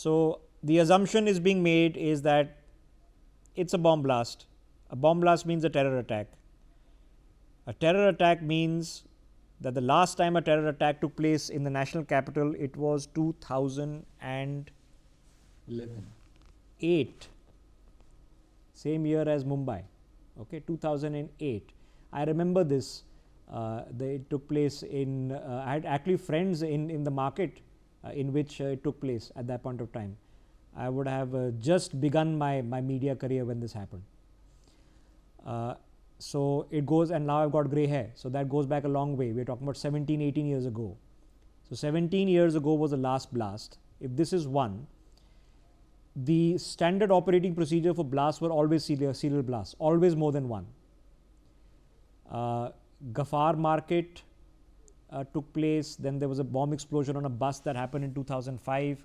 So the assumption is being made is that it's a bomb blast. A bomb blast means a terror attack. A terror attack means that the last time a terror attack took place in the national capital, it was 2008, same year as Mumbai. Okay, 2008. I remember this. It took place in, I had actually friends in the market in which it took place at that point of time. I would have just begun my media career when this happened. So it goes, and now I've got grey hair. So that goes back a long way. We're talking about 17, 18 years ago. So 17 years ago was the last blast. If this is one, the standard operating procedure for blasts were always serial blasts, always more than one. Ghaffar Market took place. Then there was a bomb explosion on a bus that happened in 2005.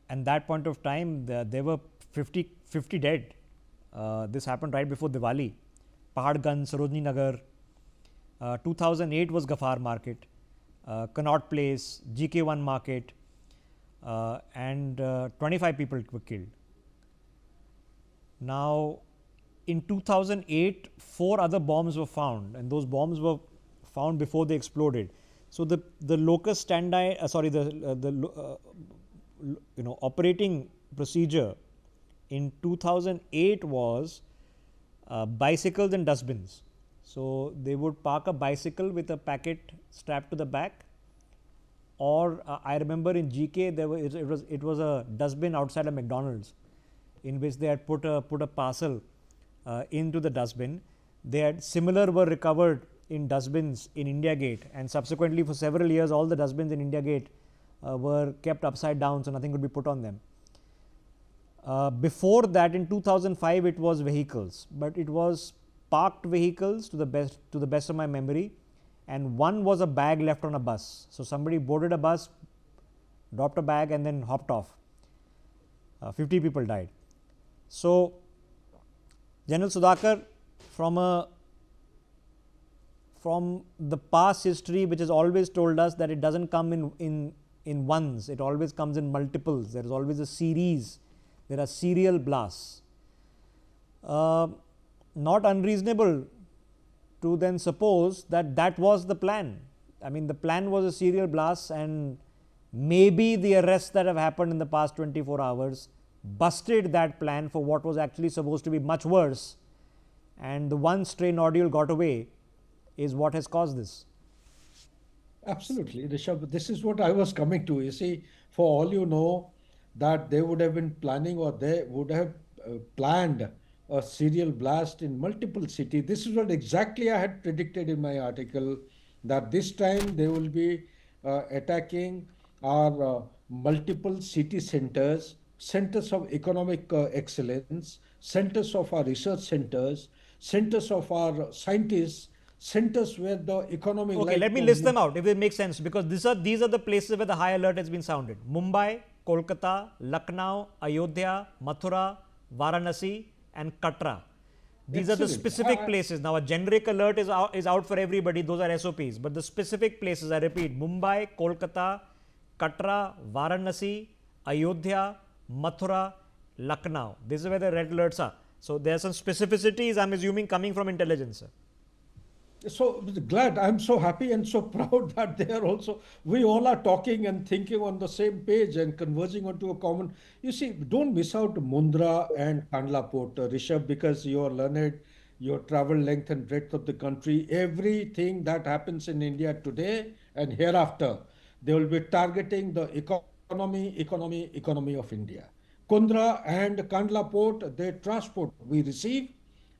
And that point of time, there were 50 dead. This happened right before Diwali. Paharganj, Sarojini Nagar. 2008 was Ghaffar Market, Connaught Place, GK1 Market, and 25 people were killed. Now, in 2008, 4 other bombs were found, and those bombs were found before they exploded. So the locus standi, operating procedure in 2008 was bicycles and dustbins. So they would park a bicycle with a packet strapped to the back, or I remember in GK it was a dustbin outside a McDonald's, in which they had put a parcel into the dustbin. They had similar were recovered in dustbins in India Gate, and subsequently for several years all the dustbins in India Gate were kept upside down, so nothing could be put on them. Before that, in 2005, it was vehicles, but it was parked vehicles to the best of my memory, and one was a bag left on a bus. So somebody boarded a bus, dropped a bag, and then hopped off. 50 people died. So General Sudhakar, from the past history, which has always told us that it doesn't come in ones, it always comes in multiples. There is always a series. There are serial blasts. Not unreasonable to then suppose that was the plan. I mean, the plan was a serial blast, and maybe the arrests that have happened in the past 24 hours busted that plan for what was actually supposed to be much worse, and the one stray nodule got away is what has caused this. Absolutely, Rishabh. This is what I was coming to. You see, for all you know, that they would have been planning, or they would have planned a serial blast in multiple cities. This is what exactly I had predicted in my article, that this time they will be attacking our multiple city centers, centers of economic excellence, centers of our research centers, centers of our scientists, centers where the economic Okay, let me list them out if it makes sense, because these are the places where the high alert has been sounded. Mumbai, Kolkata, Lucknow, Ayodhya, Mathura, Varanasi, and Katra. These are the specific places. Now, a generic alert is out for everybody. Those are SOPs. But the specific places, I repeat, Mumbai, Kolkata, Katra, Varanasi, Ayodhya, Mathura, Lucknow. This is where the red alerts are. So there are some specificities, I'm assuming, coming from intelligence, sir. So glad, I'm so happy and so proud that they are also, we all are talking and thinking on the same page and converging onto a common. You see, don't miss out Mundra and Kandla Port, Rishabh, because you are learned, your travel length and breadth of the country, everything that happens in India today and hereafter, they will be targeting the economy of India. Kundra and Kandla Port, they transport, we receive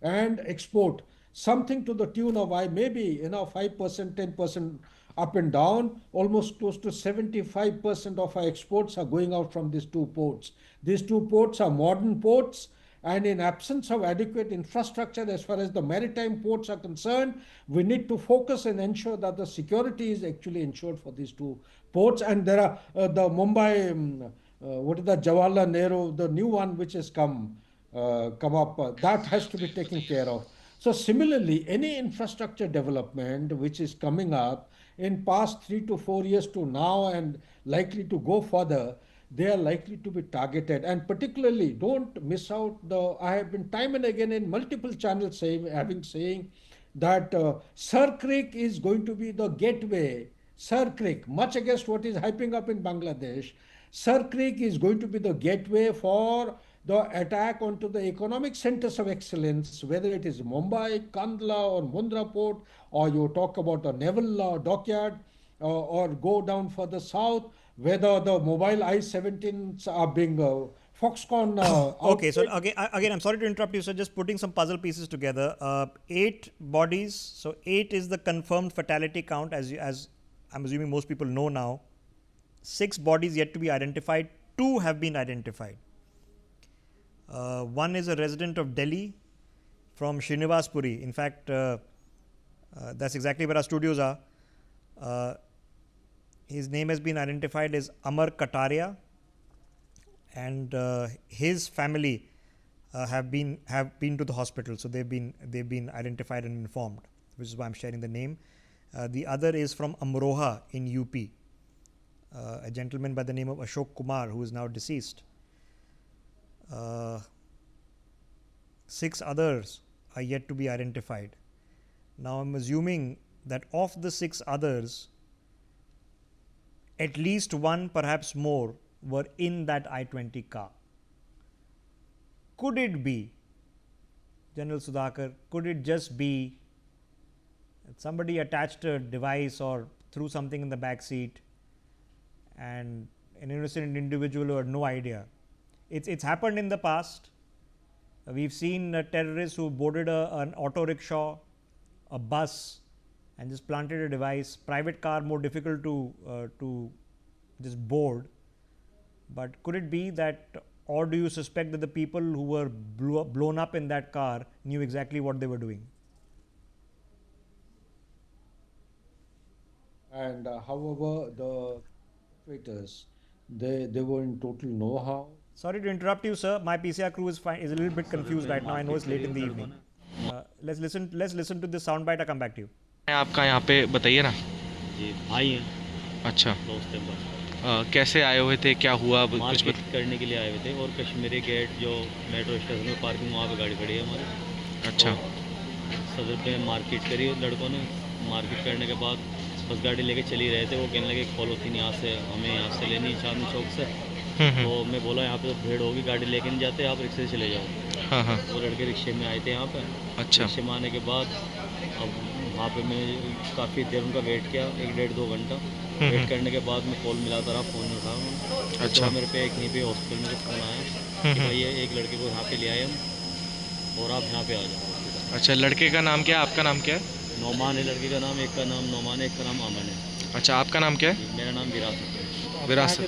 and export something to the tune of maybe 5%, 10% up and down. Almost close to 75% of our exports are going out from these two ports. These two ports are modern ports, and in absence of adequate infrastructure as far as the maritime ports are concerned, we need to focus and ensure that the security is actually ensured for these two ports. And there are the Mumbai, what is the Jawaharlal Nehru, the new one which has come up, that has to be taken care of. So similarly, any infrastructure development which is coming up in past 3 to 4 years to now and likely to go further, they are likely to be targeted. And particularly, don't miss out I have been time and again in multiple channels saying that Sir Creek is going to be the gateway. Sir Creek, much against what is hyping up in Bangladesh, Sir Creek is going to be the gateway for the attack onto the economic centers of excellence, whether it is Mumbai, Kandla, or Mundra port, or you talk about a naval dockyard, or go down further south, whether the mobile I-17s are being Foxconn Okay, so outfit. again, I'm sorry to interrupt you, sir. Just putting some puzzle pieces together. 8 bodies. So 8 is the confirmed fatality count, as I'm assuming most people know now. 6 bodies yet to be identified. 2 have been identified. One is a resident of Delhi from Srinivaspuri. In fact, that's exactly where our studios are. His name has been identified as Amar Kataria, and his family have been to the hospital. So they've been identified and informed, which is why I'm sharing the name. The other is from Amroha in UP, a gentleman by the name of Ashok Kumar, who is now deceased. 6 others are yet to be identified. Now I'm assuming that of the 6 others, at least one, perhaps more, were in that I-20 car. Could it be, General Sudhakar, could it just be that somebody attached a device or threw something in the back seat and an innocent individual who had no idea? It's happened in the past. We've seen terrorists who boarded an auto rickshaw, a bus, and just planted a device. Private car more difficult to just board. But could it be that, or do you suspect that the people who were blown up in that car knew exactly what they were doing? And however, the perpetrators, they were in total know-how. Sorry to interrupt you, sir. My PCR crew is a little bit confused right now. I know it's late in the evening. Let's listen to this soundbite. I'll come back to you. आपका यहाँ पे बताइए ना। जी भाई हैं, अच्छा, दोस्त हैं बस। कैसे आए हुए थे, क्या हुआ, कुछ मार्केट करने के लिए आए हुए थे और कश्मीरी गेट जो मेट्रो स्टेशन में पार्किंग, वहाँ पे गाड़ी खड़ी है हमारी। अच्छा। तो सदर पे मार्केट करी लड़कों ने। मार्केट करने के बाद बस गाड़ी लेके चली रहे थे। वो कहने लगे पॉलीथीन यहाँ से हमें यहाँ से लेनी है, चांदनी चौक से। तो मैं बोला यहाँ पे तो भीड़ होगी, गाड़ी लेके नहीं जाते, आप रिक्शे से चले जाओ। हाँ हाँ। वो लड़के रिक्शे में आए थे यहाँ पे। अच्छा। रिक्शे में आने के बाद अब वहाँ पे मैं काफ़ी देर उनका वेट किया, 1-1.5-2 घंटा वेट करने के बाद मैं कॉल मिलाता रहा, फ़ोन नहीं उठा उन्होंने। अच्छा। तो मेरे पे एक यहीं पे हॉस्पिटल में फ़ोन आया कि भाई ये एक लड़के को यहाँ पे ले आए हम और आप यहाँ पे आ जाओ। अच्छा, लड़के का नाम क्या है, आपका नाम क्या है? नौमान है लड़के का नाम, एक का नाम नौमान है, एक का नाम अमन है। अच्छा, आपका नाम क्या है? मेरा नाम विरासत है। विरासत।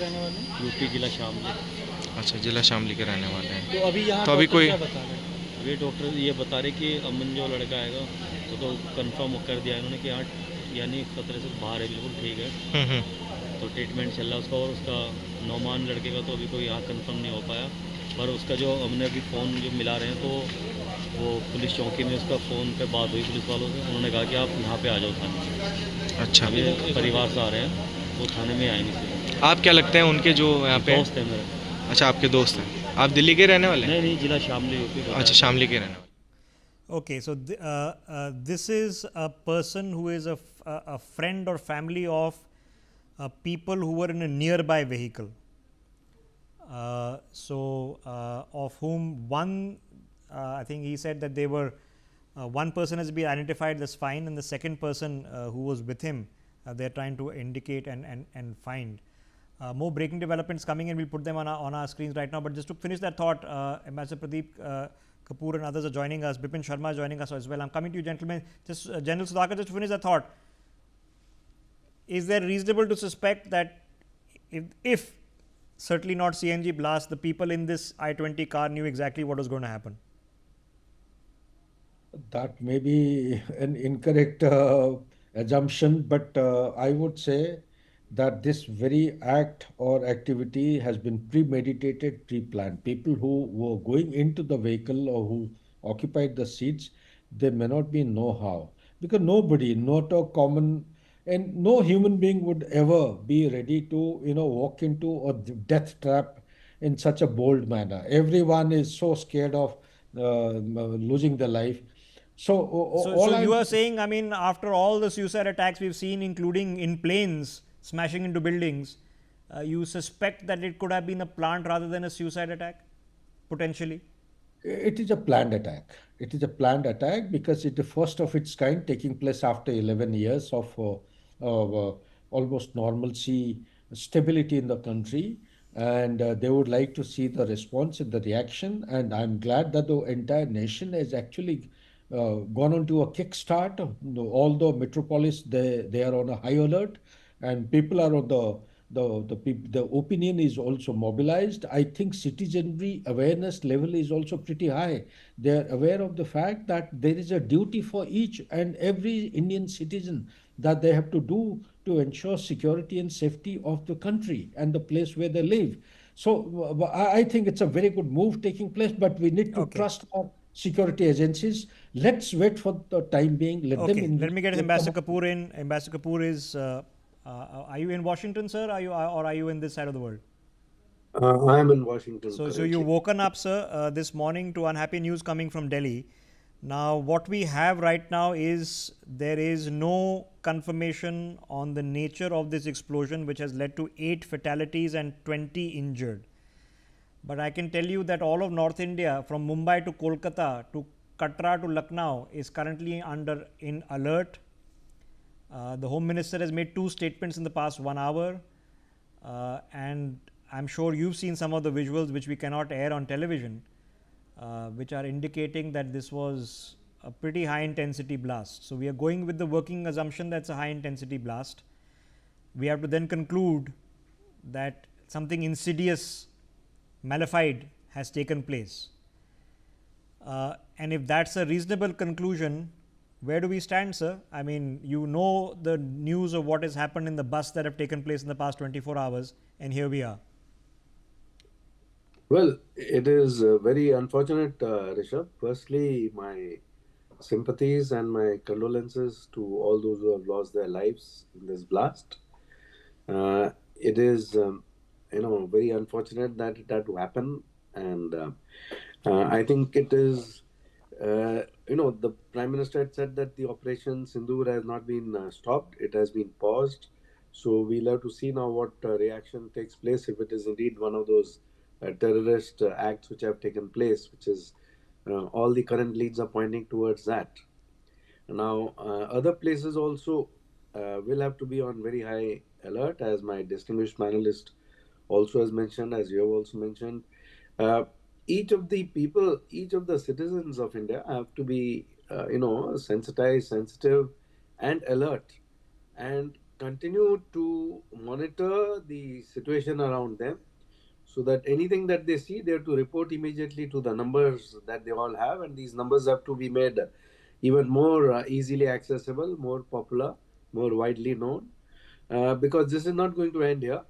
यूपी जिला शामली। अच्छा, जिला शामली के रहने वाले हैं। तो अभी यहाँ तो अभी कोई अभी डॉक्टर ये बता रहे कि अमन जो लड़का आएगा तो कंफर्म कर दिया इन्होंने कि हाँ यानी खतरे से बाहर है, बिल्कुल ठीक है। तो ट्रीटमेंट चल रहा है उसका। और उसका नौमान लड़के का तो अभी कोई यहाँ कंफर्म नहीं हो पाया, पर उसका जो हमने अभी फ़ोन जो मिला रहे हैं तो वो पुलिस चौकी में उसका फ़ोन पे बात हुई पुलिस वालों से। उन्होंने कहा कि आप यहाँ पे आ जाओ थाने में। अच्छा, अभी परिवार से आ रहे हैं, वो थाने में आए नहीं। आप क्या लगते हैं उनके जो यहाँ पे? दोस्त है मेरे। अच्छा, आपके दोस्त हैं। आप दिल्ली के रहने वाले हैं? नहीं, जिला शामली यूपी। अच्छा, शामली के रहने वाले। Okay, so this is a person who is a friend or family of people who were in a nearby vehicle. Of whom one, I think he said that they were, one person has been identified, that's fine, and the second person who was with him, they're trying to indicate and find. More breaking developments coming in, we'll put them on our screens right now. But just to finish that thought, Ambassador Pradeep Kapoor and others are joining us. Bipin Sharma is joining us as well. I'm coming to you, gentlemen. Just General Sudhakar, just to finish that thought. Is there reasonable to suspect that if certainly not CNG blast, the people in this I-20 car knew exactly what was going to happen? That may be an incorrect assumption, but I would say that this very act or activity has been premeditated, pre-planned. People who were going into the vehicle or who occupied the seats, they may not be know-how, because nobody, not a common And no human being would ever be ready to, walk into a death trap in such a bold manner. Everyone is so scared of losing their life. So So all you I'm are saying, I mean, after all the suicide attacks we've seen, including in planes smashing into buildings, you suspect that it could have been a plant rather than a suicide attack, potentially? It is a planned attack. It is a planned attack because it's the first of its kind taking place after 11 years of almost normalcy, stability in the country. And they would like to see the response and the reaction. And I'm glad that the entire nation has actually gone on to a kickstart. All the metropolis, they are on a high alert, and people are on the opinion is also mobilized. I think citizenry awareness level is also pretty high. They are aware of the fact that there is a duty for each and every Indian citizen that they have to do to ensure security and safety of the country and the place where they live. So I think it's a very good move taking place, but we need to Okay. trust our security agencies. Let's wait for the time being. Let them Okay, let me get let them. Ambassador Kapoor in. Ambassador Kapoor is, are you in Washington, sir? Or are you in this side of the world? I am in Washington So you've currently. woken up, sir, this morning to unhappy news coming from Delhi. Now, what we have right now is there is no confirmation on the nature of this explosion, which has led to 8 fatalities and 20 injured. But I can tell you that all of North India, from Mumbai to Kolkata to Katra to Lucknow, is currently in alert. The Home Minister has made 2 statements in the past 1 hour, and I'm sure you've seen some of the visuals which we cannot air on television, which are indicating that this was a pretty high intensity blast. So we are going with the working assumption that's a high intensity blast. We have to then conclude that something insidious, malefied has taken place. And if that's a reasonable conclusion, where do we stand, sir? I mean, you know the news of what has happened in the bus that have taken place in the past 24 hours, and here we are. Well, it is very unfortunate, Rishabh. Firstly, my sympathies and my condolences to all those who have lost their lives in this blast. It is, very unfortunate that it had to happen, and I think it is. The Prime Minister had said that the Operation Sindoor has not been stopped; it has been paused. So we'll have to see now what reaction takes place if it is indeed one of those terrorist acts which have taken place, which is all the current leads are pointing towards that. Now, other places also will have to be on very high alert, as my distinguished panelist also has mentioned, as you have also mentioned. Uh, each of the people, each of the citizens of India have to be, sensitized, sensitive, and alert, and continue to monitor the situation around them, so that anything that they see, they have to report immediately to the numbers that they all have, and these numbers have to be made even more easily accessible, more popular, more widely known, because this is not going to end here.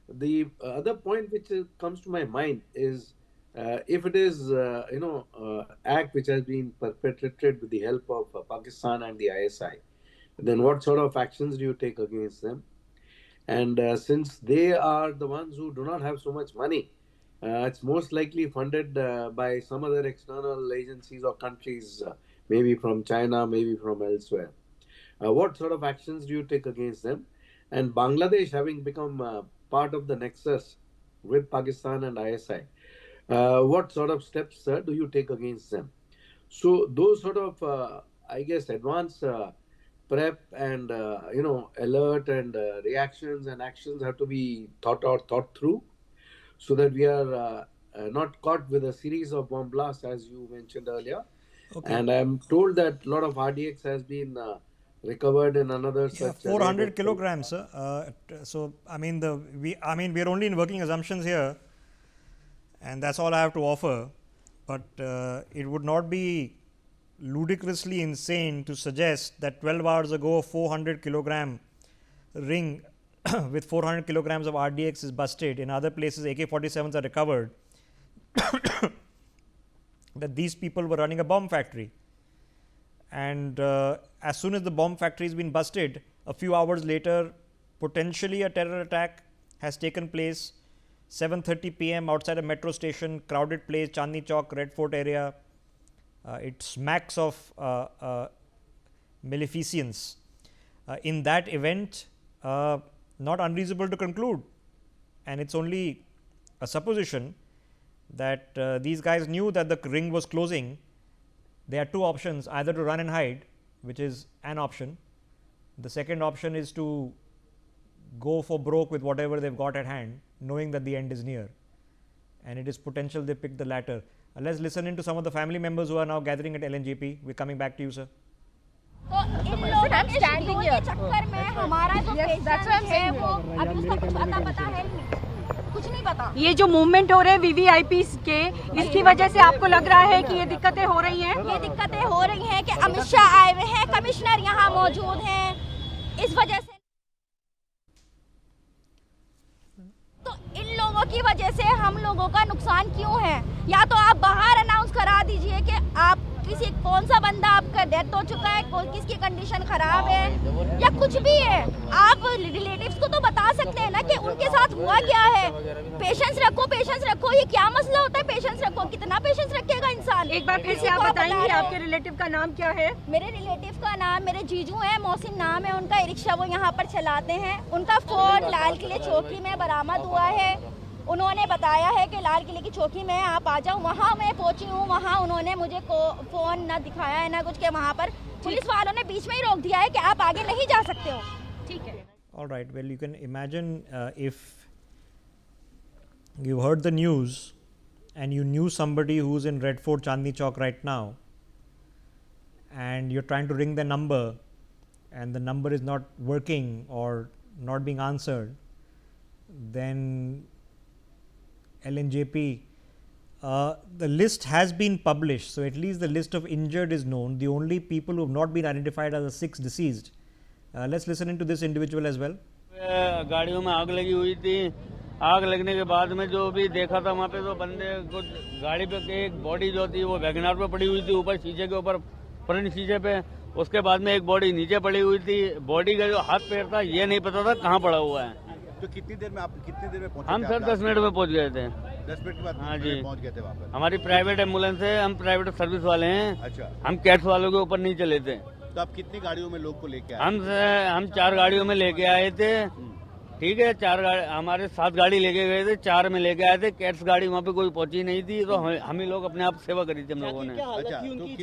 The other point which comes to my mind is, if it is act which has been perpetrated with the help of Pakistan and the ISI, then what sort of actions do you take against them? And since they are the ones who do not have so much money, it's most likely funded by some other external agencies or countries, maybe from China, maybe from elsewhere. What sort of actions do you take against them? And Bangladesh, having become part of the nexus with Pakistan and ISI, what sort of steps do you take against them? So those sort of, I guess, advanced prep and alert and reactions and actions have to be thought through, so that we are not caught with a series of bomb blasts, as you mentioned earlier. Okay. And I'm told that a lot of RDX has been recovered in another Yeah, such 400 kilograms, sir. So I mean we are only in working assumptions here, and that's all I have to offer. But it would not be ludicrously insane to suggest that 12 hours ago a 400 kilogram ring with 400 kilograms of RDX is busted. In other places AK-47s are recovered. That these people were running a bomb factory, and as soon as the bomb factory has been busted, A few hours later, potentially a terror attack has taken place. 7:30 p.m. outside a metro station, crowded place, Chandni Chowk, Red Fort area. It smacks of maleficence. In that event, not unreasonable to conclude, and it's only a supposition that these guys knew that the ring was closing. They had two options, either to run and hide, which is an option. The second option is to go for broke with whatever they've got at hand, knowing that the end is near, and it is potential they pick the latter. Let's listen into some of the family members who are now gathering at LNJP. We're coming back to you, sir. तो इन लोगों के standing के चक्कर में हमारा जो patient है वो अभी उसको कुछ पता है नहीं, कुछ नहीं पता। ये जो मूवमेंट हो रहे हैं वीवीआईपी के, इसकी वजह से आपको लग रहा है कि ये दिक्कतें हो रही हैं? ये दिक्कतें हो रही हैं कि अमित शाह आए हुए हैं, कमिश्नर यहाँ मौजूद हैं, इस वजह से तो इन लोगों की वजह से हम लोगों का नुकसान क्यों है? या तो आप बाहर अनाउंस करा दीजिए कि आप किसी कौन सा बंदा आपका डेथ हो चुका है, किसकी कंडीशन खराब है या कुछ भी है, आप रिलेटिव्स को तो बता सकते हैं ना कि उनके साथ हुआ क्या है। पेशेंस रखो, ये क्या मसला होता है? पेशेंस रखो, कितना पेशेंस रखेगा इंसान? एक बार फिर से आप बताएंगे आपके रिलेटिव का नाम क्या है? मेरे रिलेटिव का नाम, मेरे जीजू है, मोहसिन नाम है उनका, रिक्शा वो यहाँ पर चलाते हैं। उनका फोन लाल किले चौकी में बरामद हुआ है। उन्होंने बताया है कि लाल किले की चौकी में आप आ जाओ, वहाँ मैं पहुंची हूँ, वहाँ उन्होंने मुझे फोन ना दिखाया है ना कुछ, के वहाँ पर पुलिस वालों ने बीच में ही रोक दिया है कि आप आगे नहीं जा सकते हो। ठीक है। All right. Well, you can imagine if you heard the news and you knew somebody who's in Red Fort, Chandni Chowk right now, and you're trying to ring the number and the number is not working or not being answered, then LNJP, the list has been published, so at least the list of injured is known. The only people who have not been identified are the 6 deceased. Let's listen into this individual as well. गाड़ियों में आग लगी हुई थी। आग लगने के बाद में जो भी देखा था वहाँ पे तो बंदे कुछ गाड़ी पे एक बॉडी जो थी वो वैगनार पे पड़ी हुई थी, ऊपर शीशे के ऊपर, फ्रंट शीशे पे। उसके बाद में एक बॉडी नीचे पड़ी हुई थी। बॉडी का जो हाथ पैर था ये नहीं पता था कहाँ पड़ा हुआ है। तो कितनी देर में पहुंचे? हम सर 10 मिनट में पहुंच गए थे। 10 मिनट के बाद हाँ जी पहुंच गए थे वहाँ पर। हमारी प्राइवेट एम्बुलेंस है, हम प्राइवेट सर्विस वाले हैं। अच्छा, हम कैट्स वालों के ऊपर नहीं चले थे। तो आप कितनी गाड़ियों में लोग को लेके आए? हम 4 गाड़ियों में लेके आए थे। ठीक है, 4 गाड़ी, हमारे 7 गाड़ी लेके गए थे, 4 में लेके आए थे। कैट्स गाड़ी वहाँ पे कोई पहुंची नहीं थी, तो हम ही लोग अपने आप सेवा करी थी हम लोगों ने। अच्छा,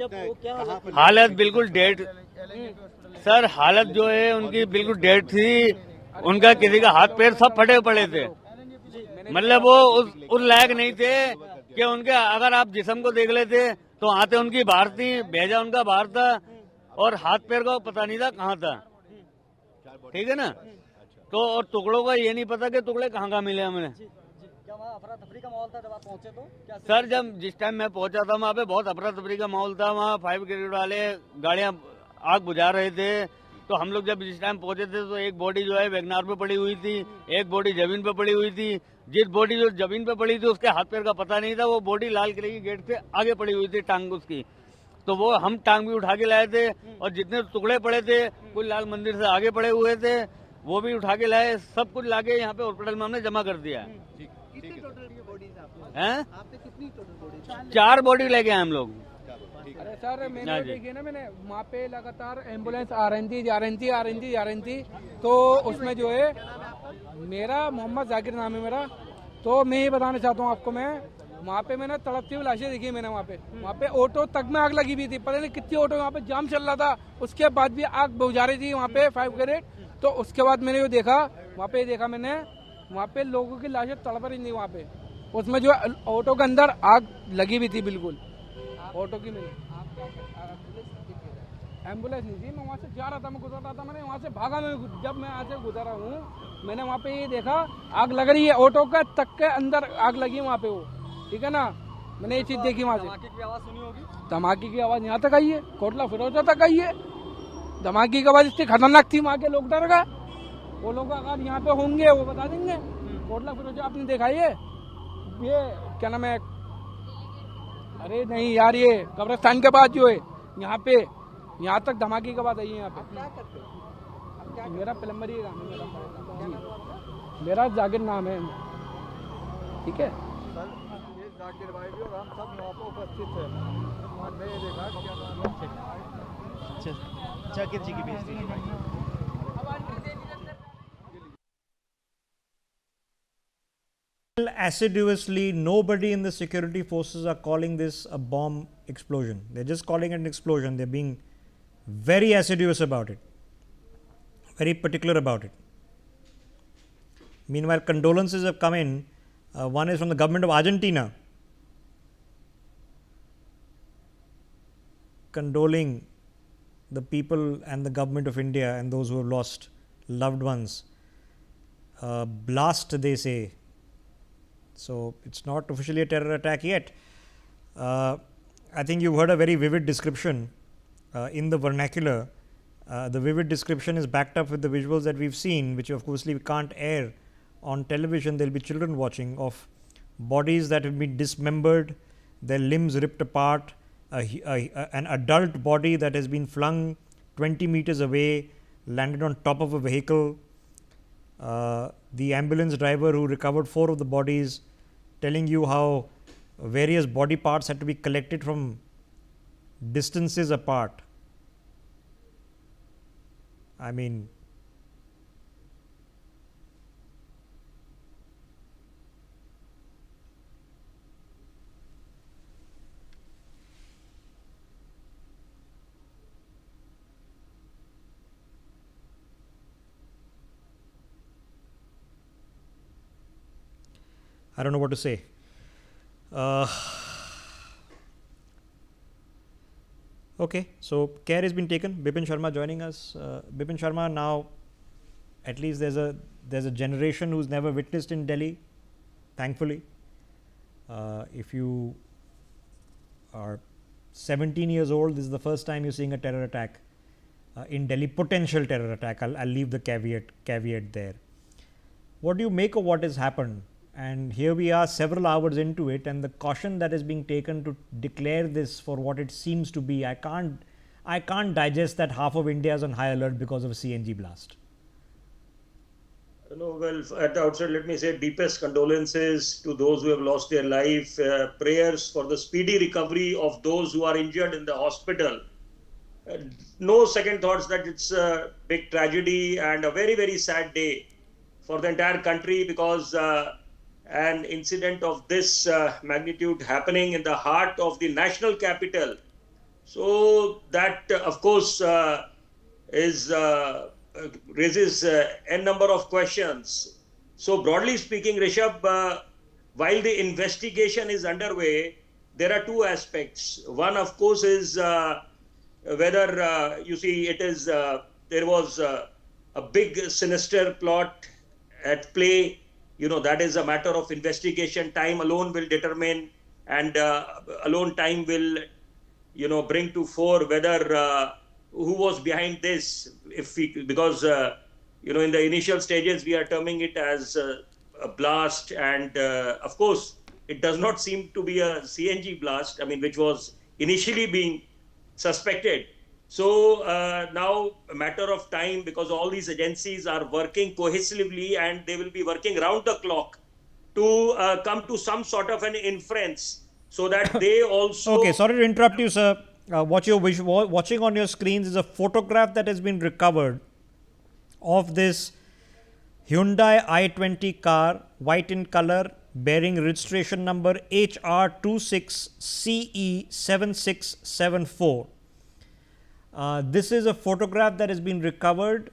तो हालत बिल्कुल डेड सर, हालत जो है उनकी बिल्कुल डेड थी। उनका किसी का हाथ पैर सब फटे पड़े थे, मतलब वो उस लायक नहीं थे कि उनके, अगर आप जिस्म को देख लेते तो आते उनकी बाहर थी, भेजा उनका बाहर था और हाथ पैर का पता नहीं था कहाँ था। ठीक है ना, तो और टुकड़ों का ये नहीं पता कि टुकड़े कहाँ मिले हमें। क्या वहाँ अफरा तफरी का माहौल था जब आप पहुंचे तो? क्या सर, जब जिस टाइम मैं पहुंचा था वहाँ पे बहुत अफरा तफरी का माहौल था। वहाँ 5 ब्रिगेड वाले गाड़ियाँ आग बुझा रहे थे। तो हम लोग जब जिस टाइम पहुंचे थे तो एक बॉडी जो है वैगनार पे पड़ी हुई थी, एक बॉडी जमीन पे पड़ी हुई थी। जिस बॉडी जो जमीन पे पड़ी थी उसके हाथ पैर का पता नहीं था, वो बॉडी लाल किले की गेट से आगे पड़ी हुई थी, टांग उसकी। तो वो हम टांग भी उठा के लाए थे, और जितने टुकड़े पड़े थे कुछ लाल मंदिर से आगे पड़े हुए थे वो भी उठा के लाए। सब कुछ लाके यहाँ पे हॉस्पिटल में हमने जमा कर दिया है। 4 बॉडी लेके आए हम लोग। अरे सर, मैंने देखिए ना, मैंने वहाँ पे लगातार एम्बुलेंस आ रही थी, जा रही थी। तो उसमें जो है, मेरा मोहम्मद जाकिर नाम है मेरा, तो मैं ये बताना चाहता हूँ आपको, मैं वहाँ पे मैंने तड़पती हुई लाशें देखी। मैंने वहाँ पे ऑटो तक में आग लगी हुई थी, पता नहीं कितनी ऑटो वहाँ पे जाम चल रहा था, उसके बाद भी आग बुझा रही थी वहाँ पे 5 ब्रिगेड। तो उसके बाद मैंने जो देखा, मैंने वहाँ पे लोगों की लाशें तड़प रही थी वहाँ पे, उसमें जो ऑटो के अंदर आग लगी हुई थी बिल्कुल। ऑटो की एम्बुलेंस नहीं थी, मैं वहाँ से जा रहा था, मैं गुजर रहा था, मैंने वहाँ से भागा। जब मैं यहाँ से गुजरा हूँ, मैंने वहाँ पे ये देखा आग लग रही है, ऑटो का तक के अंदर आग लगी है वहाँ पे वो। ठीक है ना, मैंने ये चीज देखी वहाँ से। धमाके की आवाज सुनी होगी? धमाके की आवाज यहाँ तक आई है, कोटला फिरोजा तक आई है। धमाके की आवाज इतनी खतरनाक थी, वहाँ के लोग डर गए। वो लोग अगर यहाँ पे होंगे वो बता देंगे। कोटला फिरोजा आपने देखा ये क्या नाम है, अरे नहीं यार, ये कब्रिस्तान के बाद जो है यहाँ पे, यहाँ तक धमाके की आवाज आई है यहाँ पे। मेरा प्लम्बर ही काम है मेरा जी, मेरा जाकिर नाम है, ठीक है। सर ये जाकिर भाई भी और हम सब यहाँ पर उपस्थित थे और मैं ये देखा क्या नाम है जाकिर जी की बेइज्जती की। Assiduously, nobody in the security forces are calling this a bomb explosion. They're just calling it an explosion. They're being very assiduous about it, very particular about it. Meanwhile, condolences have come in. One is from the government of Argentina, condoling the people and the government of India and those who have lost loved ones. Blast, they say. So, it's not officially a terror attack yet. I think you've heard a very vivid description in the vernacular. The vivid description is backed up with the visuals that we've seen, which of course we can't air on television. There'll be children watching, of bodies that have been dismembered, their limbs ripped apart, an adult body that has been flung 20 meters away, landed on top of a vehicle. The ambulance driver who recovered 4 of the bodies, telling you how various body parts had to be collected from distances apart. I mean, I don't know what to say. Okay, so care has been taken. Bipin Sharma joining us. Bipin Sharma, now at least there's a generation who's never witnessed in Delhi, thankfully. If you are 17 years old, this is the first time you're seeing a terror attack in Delhi, potential terror attack. I'll leave the caveat there. What do you make of what has happened? And here we are several hours into it, and the caution that is being taken to declare this for what it seems to be, I can't digest that half of India is on high alert because of a CNG blast. No, well, at the outset, let me say deepest condolences to those who have lost their life, prayers for the speedy recovery of those who are injured in the hospital. No second thoughts that it's a big tragedy and a very, very sad day for the entire country, because an incident of this magnitude happening in the heart of the national capital. So that, of course, raises n number of questions. So broadly speaking, Rishabh, while the investigation is underway, there are 2 aspects. One, of course, is whether you see it is there was a big sinister plot at play. You know, that is a matter of investigation. Time alone will determine, and alone time will, you know, bring to fore whether who was behind this. Because you know, in the initial stages we are terming it as a blast, and of course it does not seem to be a CNG blast, I mean, which was initially being suspected. So now a matter of time, because all these agencies are working cohesively and they will be working round the clock to come to some sort of an inference, so that they also... Okay, sorry to interrupt you, sir. What you're watching on your screens is a photograph that has been recovered of this Hyundai i20 car, white in color, bearing registration number HR26CE7674. This is a photograph that has been recovered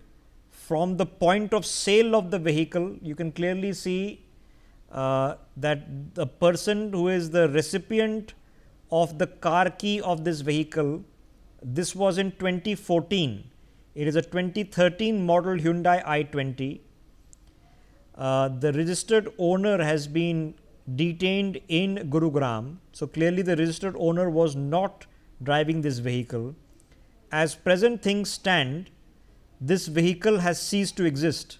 from the point of sale of the vehicle. You can clearly see that the person who is the recipient of the car key of this vehicle, this was in 2014. It is a 2013 model Hyundai i20. The registered owner has been detained in Gurugram. So clearly the registered owner was not driving this vehicle. As present things stand, this vehicle has ceased to exist.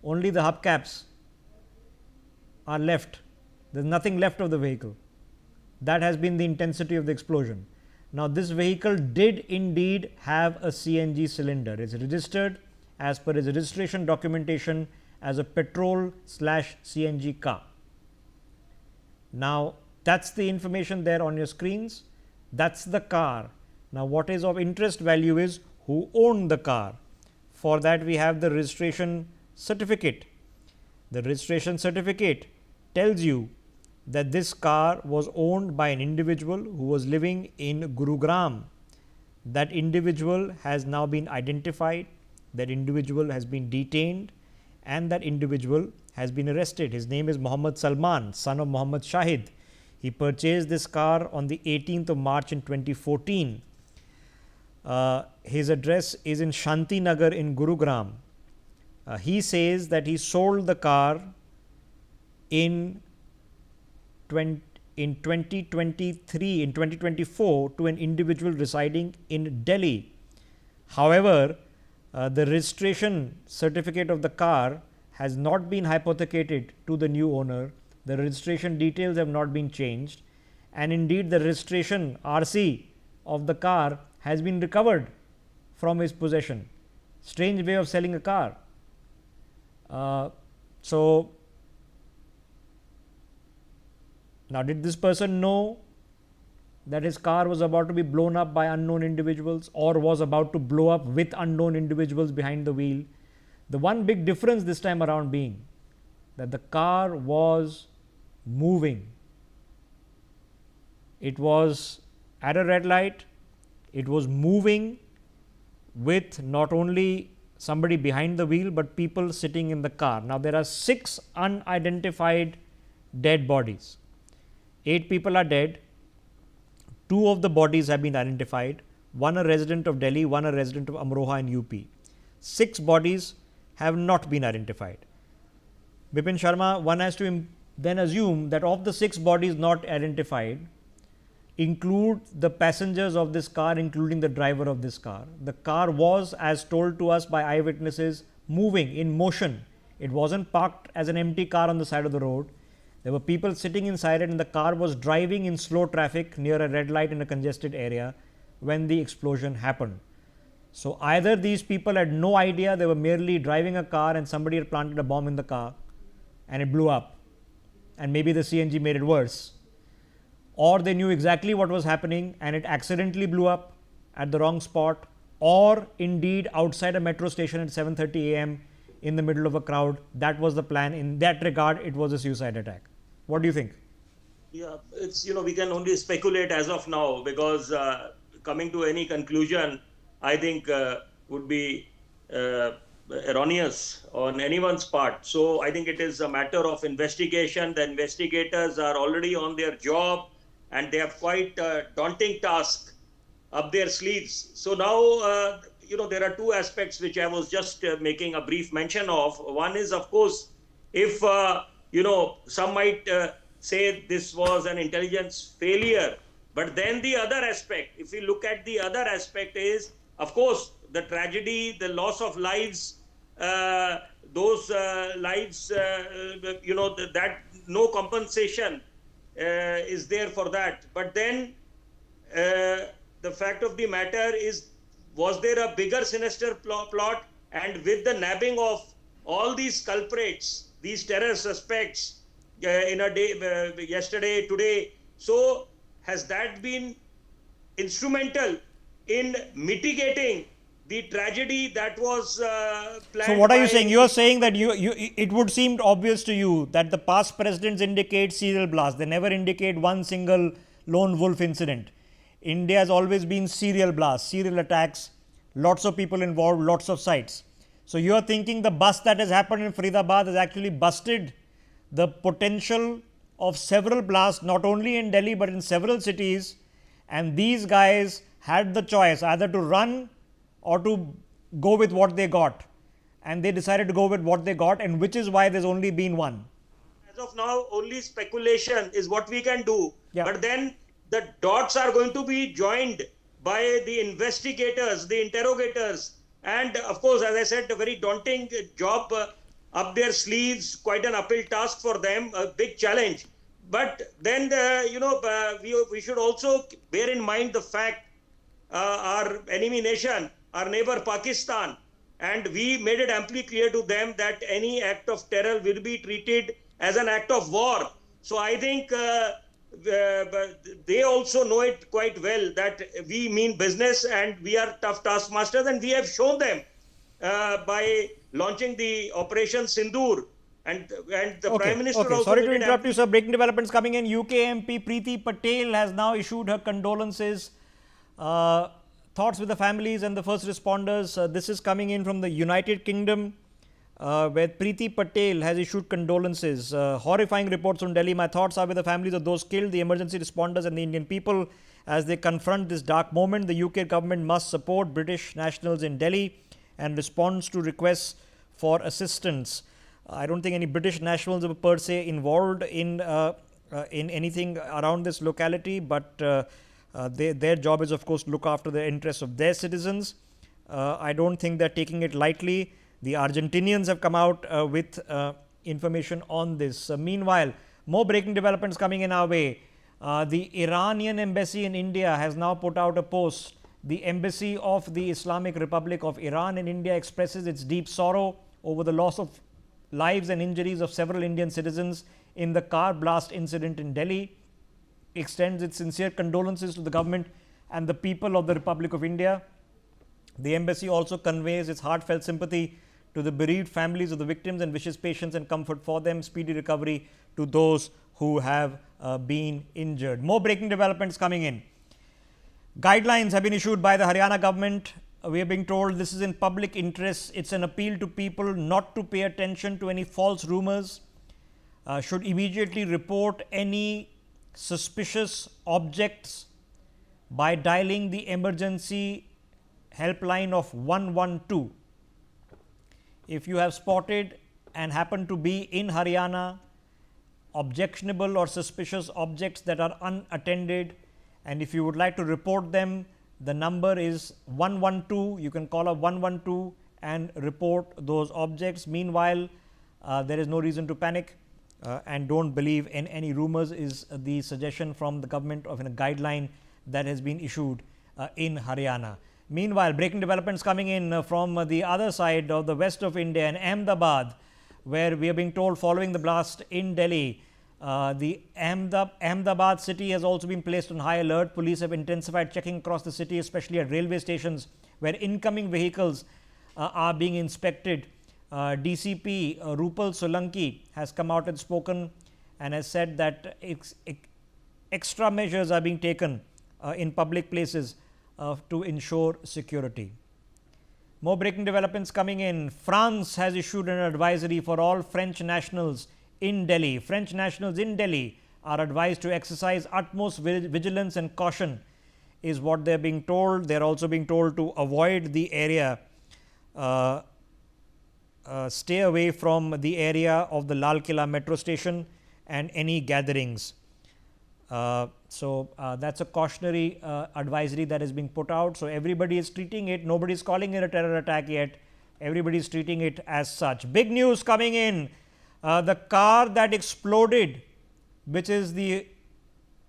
Only the hubcaps are left. There's nothing left of the vehicle. That has been the intensity of the explosion. Now, this vehicle did indeed have a CNG cylinder. It's registered as per his registration documentation as a petrol/CNG car. Now, that's the information there on your screens. That's the car. Now, what is of interest value is who owned the car. For that, we have the registration certificate. The registration certificate tells you that this car was owned by an individual who was living in Gurugram. That individual has now been identified, that individual has been detained, and that individual has been arrested. His name is Muhammad Salman, son of Muhammad Shahid. He purchased this car on the 18th of March in 2014. His address is in Shanti Nagar in Gurugram. He says that he sold the car in 2024 to an individual residing in Delhi. However, the registration certificate of the car has not been hypothecated to the new owner. The registration details have not been changed, and indeed the registration RC of the car has been recovered from his possession. Strange way of selling a car. So now, did this person know that his car was about to be blown up by unknown individuals, or was about to blow up with unknown individuals behind the wheel? The one big difference this time around being that the car was moving. It was at a red light, it was moving with not only somebody behind the wheel but people sitting in the car. Now, there are 6 unidentified dead bodies. 8 people are dead. 2 of the bodies have been identified, one a resident of Delhi, one a resident of Amroha in UP. 6 bodies have not been identified. Bipin Sharma, one has to then assume that of the 6 bodies not identified, include the passengers of this car, including the driver of this car. The car was, as told to us by eyewitnesses, moving in motion. It wasn't parked as an empty car on the side of the road. There were people sitting inside it, and the car was driving in slow traffic near a red light in a congested area when the explosion happened. So, either these people had no idea, they were merely driving a car and somebody had planted a bomb in the car and it blew up, and maybe the CNG made it worse, or they knew exactly what was happening and it accidentally blew up at the wrong spot, or indeed outside a metro station at 7:30 a.m. in the middle of a crowd. That was the plan. In that regard, it was a suicide attack. What do you think? Yeah, it's, we can only speculate as of now, because coming to any conclusion, I think would be erroneous on anyone's part. So I think it is a matter of investigation. The investigators are already on their job and they have quite a daunting task up their sleeves. So now, there are 2 aspects which I was just making a brief mention of. One is, of course, if, some might say this was an intelligence failure. But then the other aspect, if we look at the other aspect, is, of course, the tragedy, the loss of lives, those lives, that no compensation is there for that. But then the fact of the matter is, was there a bigger sinister plot? And with the nabbing of all these culprits, these terror suspects in a day, yesterday, today, so has that been instrumental in mitigating the tragedy that was planned? So what are you saying? You are saying that it would seem obvious to you that the past presidents indicate serial blasts. They never indicate one single lone wolf incident. India has always been serial blasts, serial attacks, lots of people involved, lots of sites. So you are thinking the bust that has happened in Faridabad has actually busted the potential of several blasts, not only in Delhi but in several cities, and these guys had the choice either to run or to go with what they got, and they decided to go with what they got, and which is why there's only been one. As of now, only speculation is what we can do. Yeah. But then the dots are going to be joined by the investigators, the interrogators, and of course, as I said, a very daunting job up their sleeves, quite an uphill task for them, a big challenge. But then, we should also bear in mind the fact our enemy nation, our neighbor Pakistan, and we made it amply clear to them that any act of terror will be treated as an act of war. So I think they also know it quite well that we mean business and we are tough taskmasters, and we have shown them by launching the Operation Sindoor. And the Prime Minister also... Sorry to interrupt you, sir. Breaking developments coming in. UK MP Preeti Patel has now issued her condolences. Thoughts with the families and the first responders. This is coming in from the United Kingdom, where Preeti Patel has issued condolences. Horrifying reports from Delhi. My thoughts are with the families of those killed, the emergency responders and the Indian people as they confront this dark moment. The UK government must support British nationals in Delhi and responds to requests for assistance. I don't think any British nationals are per se involved in anything around this locality, but their job is, of course, to look after the interests of their citizens. I don't think they're taking it lightly. The Argentinians have come out with information on this. Meanwhile, more breaking developments coming in our way. The Iranian embassy in India has now put out a post. The embassy of the Islamic Republic of Iran in India expresses its deep sorrow over the loss of lives and injuries of several Indian citizens in the car blast incident in Delhi. Extends its sincere condolences to the government and the people of the Republic of India. The embassy also conveys its heartfelt sympathy to the bereaved families of the victims and wishes patience and comfort for them, speedy recovery to those who have been injured. More breaking developments coming in. Guidelines have been issued by the Haryana government. We are being told this is in public interest. It's an appeal to people not to pay attention to any false rumors, should immediately report any suspicious objects by dialing the emergency helpline of 112. If you have spotted and happen to be in Haryana objectionable or suspicious objects that are unattended, and if you would like to report them, the number is 112. You can call up 112 and report those objects. Meanwhile, there is no reason to panic and don't believe in any rumors, is the suggestion from the government of a guideline that has been issued in Haryana. Meanwhile, breaking developments coming in from the other side of the west of India in Ahmedabad, where we are being told following the blast in Delhi, the Ahmedabad city has also been placed on high alert. Police have intensified checking across the city, especially at railway stations where incoming vehicles are being inspected. DCP Rupal Solanki has come out and spoken and has said that extra measures are being taken in public places to ensure security. More breaking developments coming in. France has issued an advisory for all French nationals in Delhi. French nationals in Delhi are advised to exercise utmost vigilance and caution, is what they're being told. They're also being told to avoid the area, stay away from the area of the Lal Killa metro station and any gatherings. So that's a cautionary advisory that is being put out. So everybody is treating it. Nobody is calling it a terror attack yet. Everybody is treating it as such. Big news coming in. The car that exploded, which is the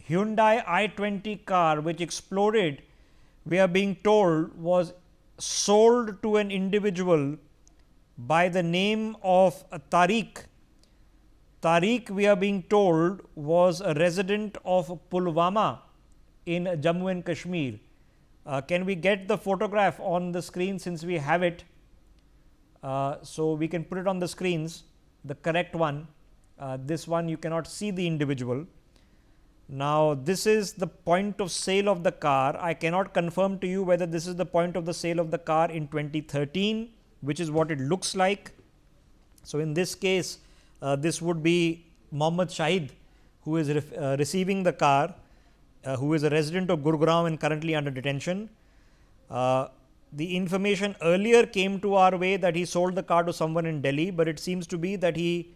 Hyundai i20 car, which exploded, we are being told was sold to an individual by the name of Tariq. Tariq, we are being told, was a resident of Pulwama in Jammu and Kashmir. Can we get the photograph on the screen since we have it? So we can put it on the screens, the correct one. This one you cannot see the individual. Now this is the point of sale of the car. I cannot confirm to you whether this is the point of the sale of the car in 2013, which is what it looks like. So in this case, this would be Mohammad Shahid, who is receiving the car, who is a resident of Gurugram and currently under detention. The information earlier came to our way that he sold the car to someone in Delhi, but it seems to be that he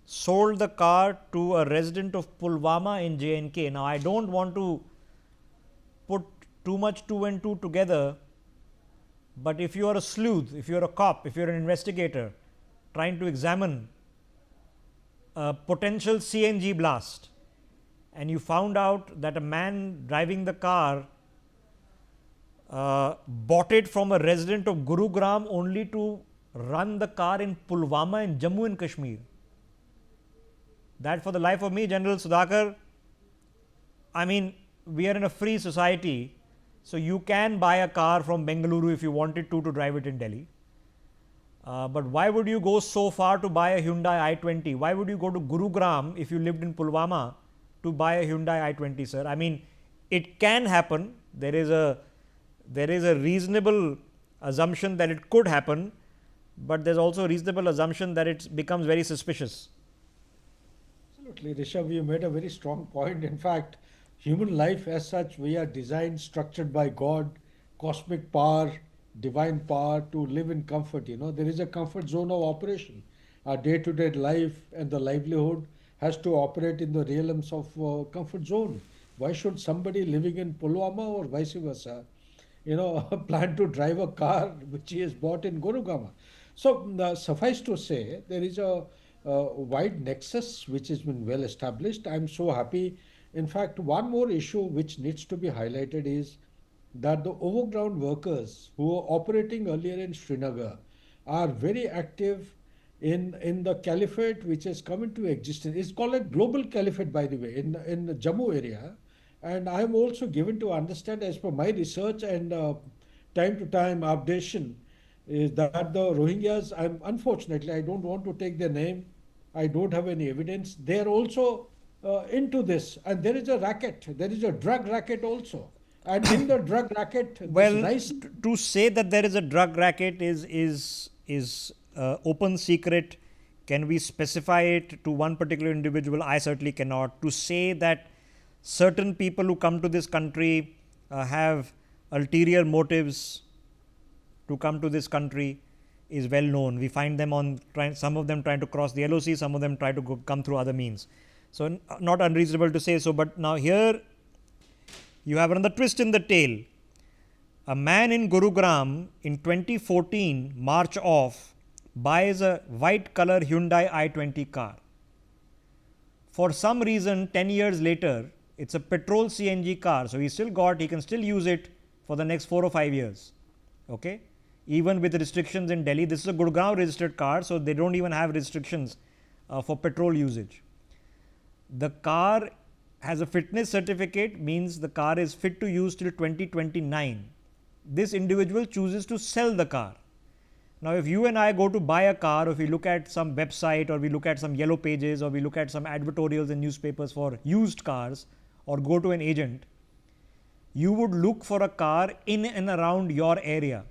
sold the car to a resident of Pulwama in J&K. Now, I don't want to put too much 2 and 2 together, but if you are a sleuth, if you are a cop, if you are an investigator trying to examine a potential CNG blast, and you found out that a man driving the car bought it from a resident of Gurugram only to run the car in Pulwama in Jammu and Kashmir. That for the life of me, General Sudhakar, I mean, we are in a free society, so you can buy a car from Bengaluru if you wanted to drive it in Delhi. But why would you go so far to buy a Hyundai i20? Why would you go to Gurugram if you lived in Pulwama to buy a Hyundai i20, sir? I mean, it can happen. There is a reasonable assumption that it could happen, but there's also a reasonable assumption that it becomes very suspicious. Absolutely, Rishabh, you made a very strong point. In fact, human life as such, we are designed, structured by God, cosmic power, divine power to live in comfort. There is a comfort zone of operation. Our day-to-day life and the livelihood has to operate in the realms of comfort zone. Why should somebody living in Pulwama or vice versa, plan to drive a car which he has bought in Gurugram? So suffice to say, there is a wide nexus which has been well established. I'm so happy. In fact, one more issue which needs to be highlighted is that the overground workers who were operating earlier in Srinagar are very active in the caliphate which has come into existence. It's called a global caliphate, by the way, in the Jammu area. And I am also given to understand, as per my research and time to time updation, is that the Rohingyas, unfortunately, I don't want to take their name, I don't have any evidence, they are also into this. And there is a racket, there is a drug racket also. And in the drug racket, to say that there is a drug racket is open secret. Can we specify it to one particular individual? I certainly cannot. To say that certain people who come to this country have ulterior motives to come to this country is well known. We find them some of them trying to cross the LOC, some of them try to come through other means. So not unreasonable to say so, but now here you have another twist in the tale. A man in Gurugram in 2014, March off, buys a white color Hyundai i20 car. For some reason, 10 years later, it's a petrol CNG car. So he can still use it for the next 4 or 5 years. Okay. Even with restrictions in Delhi, this is a Gurgaon registered car, so they don't even have restrictions for petrol usage. The car has a fitness certificate, means the car is fit to use till 2029. This individual chooses to sell the car. Now, if you and I go to buy a car, or if we look at some website, or we look at some yellow pages, or we look at some advertorials in newspapers for used cars, or go to an agent, you would look for a car in and around your area.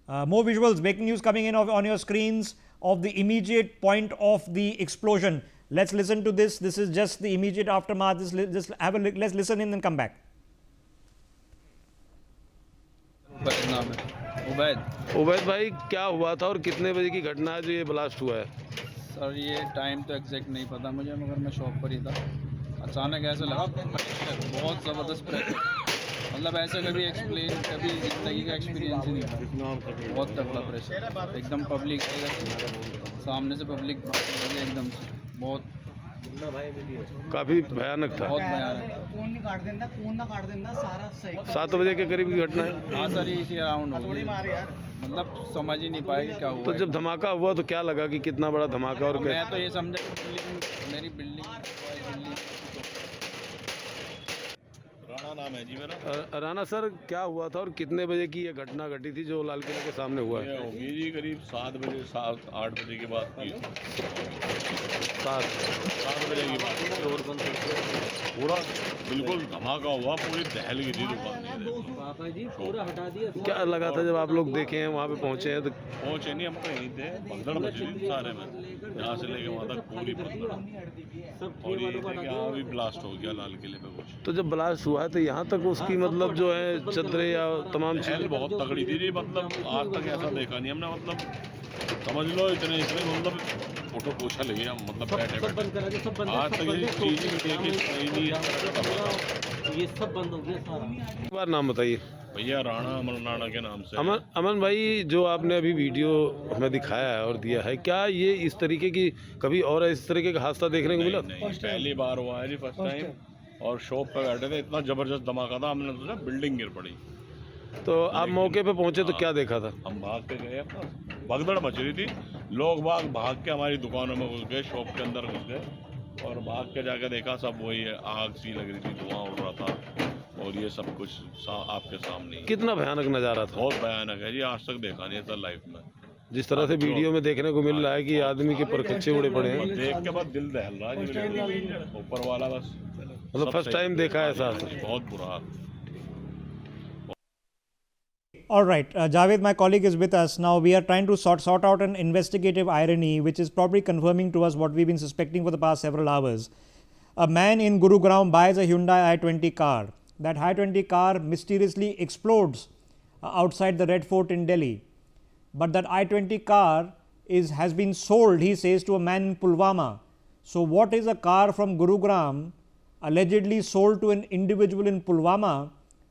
More visuals, breaking news coming in on your screens of the immediate point of the explosion. Let's listen to this. This is just the immediate aftermath. Let's listen in and come back. Ubaid भाई, क्या हुआ था और कितने बजे की घटना है जो ये ब्लास्ट हुआ है? सर, ये टाइम तो एग्जैक्ट नहीं पता मुझे, मगर मैं शॉप पर ही था। अचानक ऐसा लगा बहुत ज़बरदस्त प्रेशर, मतलब ऐसा कभी ज़िंदगी का एक्सपीरियंस ही नहीं था। बहुत तगड़ा प्रेशर, एकदम पब्लिक सामने से पब्लिक एकदम से बहुत काफ़ी भयानक था। बहुत भयानक। 7 बजे के करीब की घटना है। हाँ सर, इसी अराउंड होगी, मतलब समझ ही नहीं पाए कि क्या हुआ। तो जब धमाका हुआ तो क्या लगा कि कितना बड़ा धमाका? और मैं तो ये समझा मेरी बिल्डिंग राणा नाम है जी मेरा। राणा सर, क्या हुआ था और कितने बजे की ये घटना घटी थी जो लाल किले के सामने हुआ है? होगी जी करीब 7 बजे 7-8 बजे के बाद की। 7 बजे की बात। पूरा बिल्कुल धमाका हुआ, पूरी दहल गई थी दुकान। क्या लगा था जब आप लोग देखे हैं, वहाँ पे पहुँचे हैं? तो पहुँचे नहीं, हम कहीं थे, भगदड़ मची थी सारे में, यहाँ से लेके वहाँ तक पूरी भगदड़। और ये यहाँ भी ब्लास्ट हो गया लाल किले पे कुछ। तो जब ब्लास्ट हुआ है तो यहाँ तक उसकी मतलब जो है चदरें या तमाम चीज़ें बहुत तगड़ी थी जी, मतलब आज तक ऐसा देखा नहीं हमने, मतलब समझ लो इतने मतलब फोटो पोछा लगे हम, मतलब बैठे आज तक ये चीज़ ये सब बंद हो गया सारा। एक बार नाम बताइए भैया। अमन राणा के नाम से। अमन भाई, जो आपने अभी वीडियो हमें दिखाया है और दिया है, क्या ये इस तरीके की कभी और इस तरीके का हादसा देखने को मिला? नहीं, पहली बार हुआ है जी, फर्स्ट टाइम। और शॉप पर बैठे थे, इतना ज़बरदस्त धमाका था, हमने सोचा बिल्डिंग गिर पड़ी। तो आप मौके पे पहुंचे तो क्या देखा था? हम भाग के गए, अपना भगदड़ मच रही थी, लोग भाग के हमारी दुकानों में घुस गए, शॉप के अंदर घुस गए और भाग के जाके देखा सब वही है, आग सी लग रही थी, धुआं उड़ रहा था और ये सब कुछ आपके सामने ही। कितना भयानक नज़ारा था? बहुत भयानक है जी, आज तक देखा नहीं था लाइफ में। जिस तरह से वीडियो में देखने को मिल रहा है कि आदमी के परखच्चे उड़े पड़े हैं, देख के बाद दिल दहल रहा है, ऊपर वाला बस मतलब फर्स्ट टाइम देखा है ऐसा? बहुत बुरा। All right, Javed, my colleague, is with us. Now we are trying to sort out an investigative irony, which is probably confirming to us what we've been suspecting for the past several hours. A man in Gurugram buys a Hyundai i20 car. That i20 car mysteriously explodes outside the Red Fort in Delhi. But that i20 car has been sold, he says, to a man in Pulwama. So what is a car from Gurugram allegedly sold to an individual in Pulwama,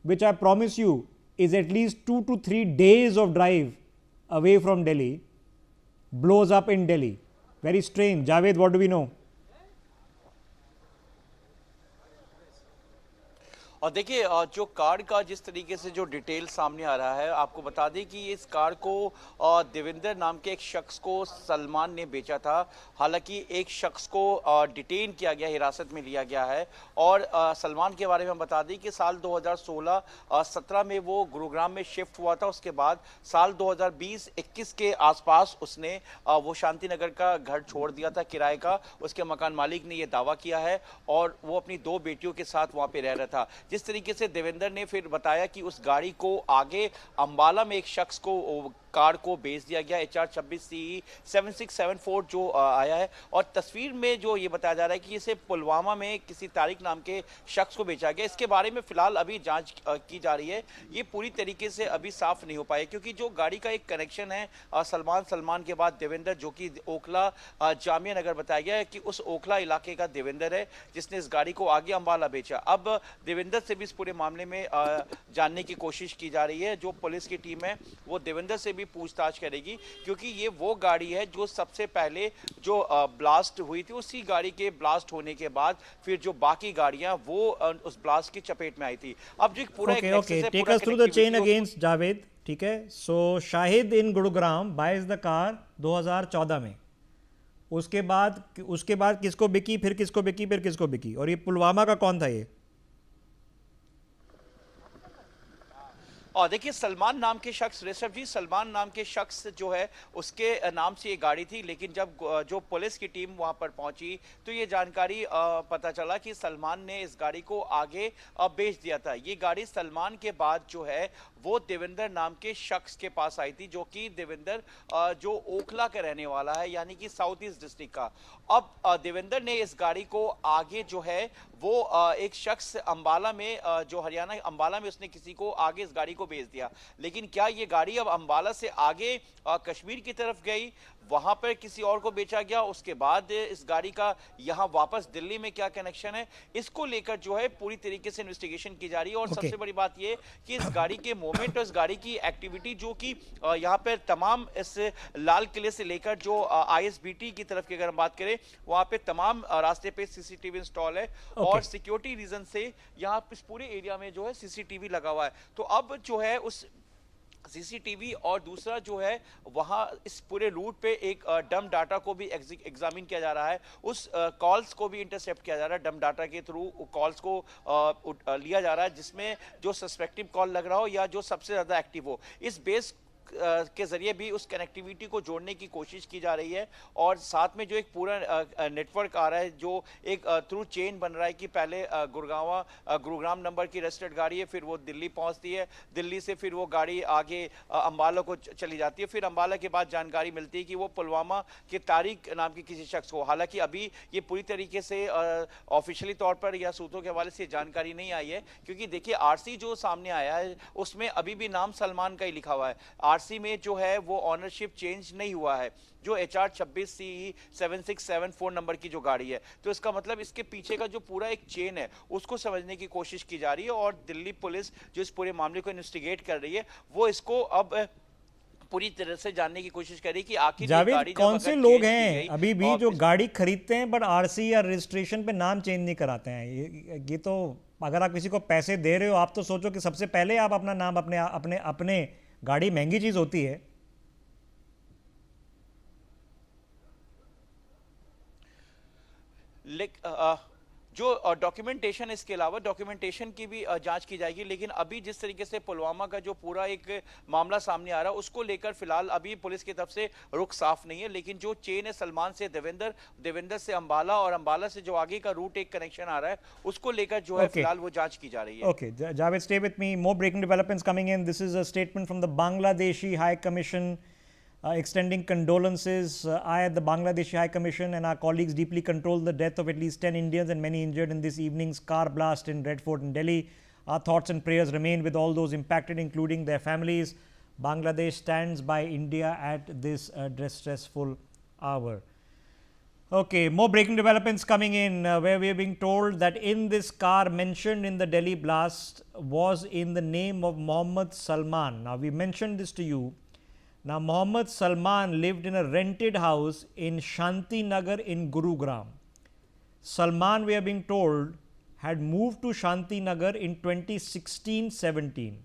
which I promise you is at least 2 to 3 days of drive away from Delhi, blows up in Delhi? Very strange. Javed, what do we know? और देखिए, जो car का जिस तरीके से जो detail सामने आ रहा है, आपको बता दें कि इस कार को देवेंद्र नाम के एक शख्स को सलमान ने बेचा था। हालांकि एक शख्स को डिटेन किया गया, हिरासत में लिया गया है। और सलमान के बारे में हम बता दें कि साल 2016-17 में वो गुरुग्राम में शिफ्ट हुआ था। उसके बाद साल 2020-21 के आसपास उसने वो शांति नगर का घर छोड़ दिया था किराए का। उसके मकान मालिक ने ये दावा किया है और वो अपनी 2 बेटियों के साथ वहाँ पे रह रहा था। जिस तरीके से देवेंद्र ने फिर बताया कि उस गाड़ी को आगे अंबाला में एक शख्स को कार को बेच दिया गया, HR26CE 7674 जो आया है। और तस्वीर में जो ये बताया जा रहा है कि इसे पुलवामा में किसी तारिक नाम के शख्स को बेचा गया। इसके बारे में फिलहाल अभी जांच की जा रही है। ये पूरी तरीके से अभी साफ नहीं हो पाया क्योंकि जो गाड़ी का एक कनेक्शन है सलमान के बाद देवेंद्र, जो कि ओखला जामिया नगर बताया गया है कि उस ओखला इलाके का देवेंद्र है जिसने इस गाड़ी को आगे अंबाला बेचा। अब देवेंद्र से भी इस पूरे मामले में जानने की कोशिश की जा रही है। जो पुलिस की टीम है वो देवेंद्र से भी पूछताछ करेगी क्योंकि ये वो गाड़ी है जो सबसे पहले जो ब्लास्ट हुई थी, उसी गाड़ी के ब्लास्ट होने के बाद फिर जो बाकी गाड़ियां वो उस ब्लास्ट की चपेट में आई थी। अब जो पूरा take us through the chain against Javed, ठीक है। So Shahid in Gurugram buys the car 2014 में, उसके बाद किसको बिकी, फिर किसको बिकी, फिर किसको बिकी, और ये पुलवामा का कौन था ये? और देखिए, सलमान नाम के शख्स, ऋषभ जी, सलमान नाम के शख्स जो है उसके नाम से ये गाड़ी थी। लेकिन जब जो पुलिस की टीम वहां पर पहुंची तो ये जानकारी पता चला कि सलमान ने इस गाड़ी को आगे बेच दिया था। ये गाड़ी सलमान के बाद जो है वो देवेंद्र नाम के शख्स के पास आई थी, जो कि देवेंद्र जो ओखला का रहने वाला है, यानी कि साउथ ईस्ट डिस्ट्रिक्ट का। अब देवेंद्र ने इस गाड़ी को आगे जो है वो एक शख्स अंबाला में, जो हरियाणा अंबाला में, उसने किसी को आगे इस गाड़ी को बेच दिया। लेकिन क्या ये गाड़ी अब अंबाला से आगे कश्मीर की तरफ गई, वहां पर किसी और को बेचा गया, उसके बाद इस गाड़ी का यहां वापस दिल्ली में क्या कनेक्शन है, इसको लेकर जो है पूरी तरीके से इन्वेस्टिगेशन की जा रही है। और सबसे बड़ी बात ये कि इस गाड़ी के मोमेंट और इस गाड़ी की एक्टिविटी, जो कि यहां पर तमाम इस लाल किले से लेकर जो ISBT की तरफ की अगर हम बात करें, वहां पे तमाम रास्ते पे CCTV इंस्टॉल है और सिक्योरिटी रीजन से यहाँ इस पूरे एरिया में जो है CCTV लगा हुआ है। तो अब जो है उस CCTV और दूसरा जो है वहां इस पूरे रूट पे एक डम डाटा को भी एग्जामिन किया जा रहा है, उस कॉल्स को भी इंटरसेप्ट किया जा रहा है। डम डाटा के थ्रू कॉल्स को लिया जा रहा है जिसमें जो सस्पेक्टिव कॉल लग रहा हो या जो सबसे ज्यादा एक्टिव हो, इस बेस के जरिए भी उस कनेक्टिविटी को जोड़ने की कोशिश की जा रही है। और साथ में जो एक पूरा नेटवर्क आ रहा है, जो एक थ्रू चेन बन रहा है कि पहले गुरुग्राम नंबर की रजिस्टर्ड गाड़ी है, फिर वो दिल्ली पहुंचती है, दिल्ली से फिर वो गाड़ी आगे अंबाला को चली जाती है, फिर अंबाला के बाद जानकारी मिलती है कि वो पुलवामा के तारिक नाम के किसी शख्स को, हालांकि अभी ये पूरी तरीके से ऑफिशियली तौर पर या सूत्रों के हवाले से जानकारी नहीं आई है, क्योंकि देखिए RC जो सामने आया है उसमें अभी भी नाम सलमान का ही लिखा हुआ है। RC में जो है वो ऑनरशिप चेंज नहीं हुआ है, जो HR26CE 7674 नंबर की जो गाड़ी है। तो इसका मतलब इसके पीछे का जो पूरा एक चेन है उसको समझने की कोशिश की जा रही है और दिल्ली पुलिस जो इस पूरे मामले को इन्वेस्टिगेट कर रही है वो इसको अब पूरी तरह से जानने की कोशिश करी कि आखिर जावेद कौन से लोग हैं अभी भी जो गाड़ी खरीदते हैं बट RC या रजिस्ट्रेशन पे नाम चेंज नहीं कराते हैं। ये तो अगर आप किसी को पैसे दे रहे हो, आप तो सोचो कि सबसे पहले आप अपना नाम अपने अपने अपने गाड़ी महंगी चीज़ होती है। जो डॉक्यूमेंटेशन, इसके अलावा डॉक्यूमेंटेशन की भी जांच की जाएगी, लेकिन अभी जिस तरीके से पुलवामा का जो पूरा एक मामला सामने आ रहा है उसको लेकर फिलहाल अभी पुलिस की तरफ से रुख साफ नहीं है। लेकिन जो चेन है सलमान से देवेंद्र, देवेंद्र से अंबाला और अंबाला से जो आगे का रूट एक कनेक्शन आ रहा है उसको लेकर जो है फिलहाल वो जांच की जा रही है। Okay, Javed, stay with me. More breaking developments coming in. This is a statement from the Bangladeshi High Commission extending condolences. I, at the Bangladeshi High Commission, and our colleagues deeply condole the death of at least 10 Indians and many injured in this evening's car blast in Red Fort in Delhi. Our thoughts and prayers remain with all those impacted, including their families. Bangladesh stands by India at this distressful hour. Okay, more breaking developments coming in where we are being told that in this car mentioned in the Delhi blast was in the name of Mohammed Salman. Now, we mentioned this to you. Now, Mohammed Salman lived in a rented house in Shanti Nagar in Gurugram. Salman, we are being told, had moved to Shanti Nagar in 2016-17.